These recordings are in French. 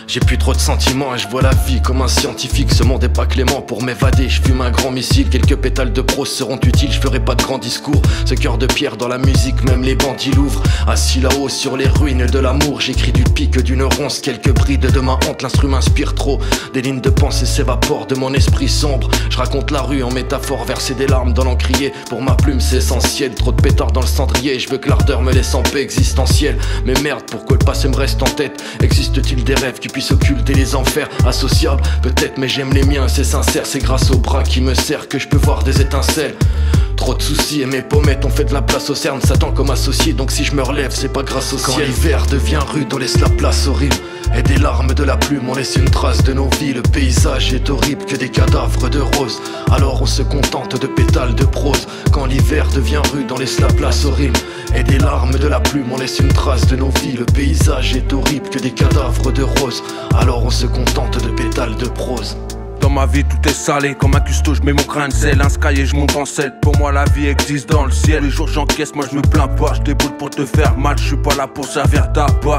J'ai plus trop de sentiments et je vois la vie comme un scientifique. Ce monde est pas clément pour m'évader. Je fume un grand missile, quelques pétales de prose seront utiles. Je ferai pas de grands discours. Ce cœur de pierre dans la musique, même les bandits l'ouvrent. Assis là-haut sur les ruines de l'amour, j'écris du pic d'une ronce. Quelques brides de ma honte, l'instrument inspire trop. Des lignes de pensée s'évaporent de mon esprit sombre. Je raconte la rue en métaphore, verser des larmes dans l'encrier. Pour ma plume c'est essentiel, trop de pétards dans le cendrier. Je veux que l'ardeur me laisse en paix existentielle. Mais merde, pourquoi le passé me reste en tête? Existe-t-il des rêves qui puissent occulter les enfers? Associables peut-être, mais j'aime les miens, c'est sincère. C'est grâce au bras qui me sert que je peux voir des étincelles. Trop de soucis et mes pommettes ont fait de la place au cerne. Satan comme associé, donc si je me relève c'est pas grâce au ciel. Quand l'hiver devient rude, on laisse la place aux rimes et des larmes de la plume, on laisse une trace de nos vies. Le paysage est horrible que des cadavres de roses. Alors on se contente de pétales de prose. Quand l'hiver devient rude, on laisse la place aux rimes et des larmes de la plume, on laisse une trace de nos vies. Le paysage est horrible que des cadavres de roses. Alors on se contente de pétales de prose. Dans ma vie tout est salé, comme un custo je mets mon grain de sel. Un sky et je monte en selle, pour moi la vie existe dans le ciel. Les jours j'encaisse, moi je me plains pas. Je déboule pour te faire mal, je suis pas là pour servir d'appât.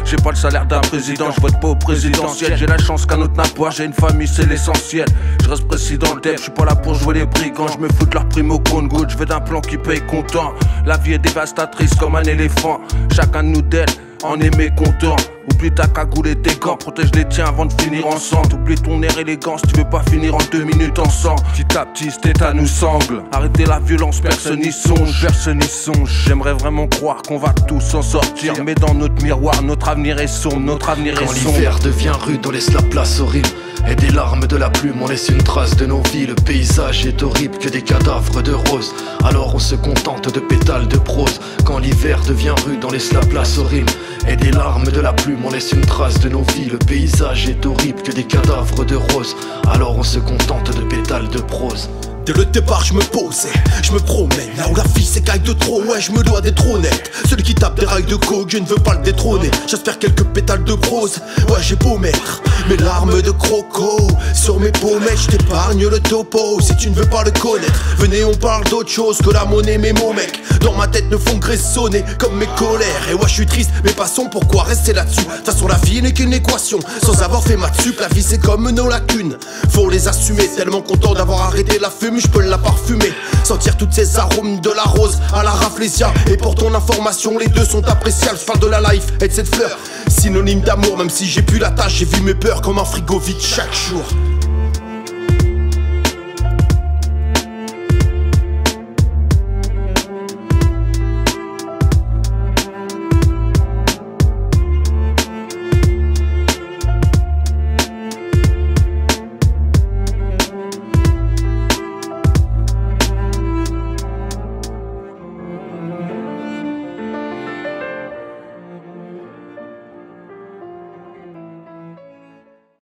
J'ai pas le salaire d'un président, je vote pas au présidentiel. J'ai la chance qu'un autre n'a pas, j'ai une famille c'est l'essentiel. Je reste précis dans le dev, je suis pas là pour jouer les brigands. Je me fous de leur prime au Congo, je veux d'un plan qui paye content. La vie est dévastatrice comme un éléphant. Chacun de nous d'elle en est mécontent. Oublie ta cagoule et tes gants, protège les tiens avant de finir ensemble. Oublie ton air élégant si tu veux pas finir en 2 minutes ensemble. Petit à petit cet état nous sangle. Arrêtez la violence, personne n'y songe, personne n'y songe. J'aimerais vraiment croire qu'on va tous en sortir, mais dans notre miroir, notre avenir est sombre, notre avenir est sombre. Quand l'hiver devient rude, on laisse la place aux rimes et des larmes de la plume, on laisse une trace de nos vies. Le paysage est horrible que des cadavres de roses. Alors on se contente de pétales de prose. Quand l'hiver devient rude, on laisse la place aux rimes et des larmes de la plume, on laisse une trace de nos vies. Le paysage est horrible que des cadavres de roses. Alors on se contente de pétales de prose. Dès le départ je me posais, je me promène. Là où la vie s'écaille de trop, ouais je me dois d'être honnête. Celui qui tape des rails de coke, je ne veux pas le détrôner. J'espère quelques pétales de prose, ouais j'ai beau mettre mes larmes de croco sur mes pommettes. Je t'épargne le topo si tu ne veux pas le connaître. Venez on parle d'autre chose que la monnaie, mes mots mec dans ma tête ne font que résonner comme mes colères. Et ouais je suis triste mais passons, pourquoi rester là-dessus? De toute façon la vie n'est qu'une équation, sans avoir fait maths sup. La vie c'est comme nos lacunes, faut les assumer. Tellement content d'avoir arrêté la fumée, je peux la parfumer, sentir toutes ces arômes de la rose à la rafflesia. Et pour ton information, les deux sont appréciables. Je parle de la life et de cette fleur, synonyme d'amour. Même si j'ai pu la tâche, j'ai vu mes peurs comme un frigo vide chaque jour.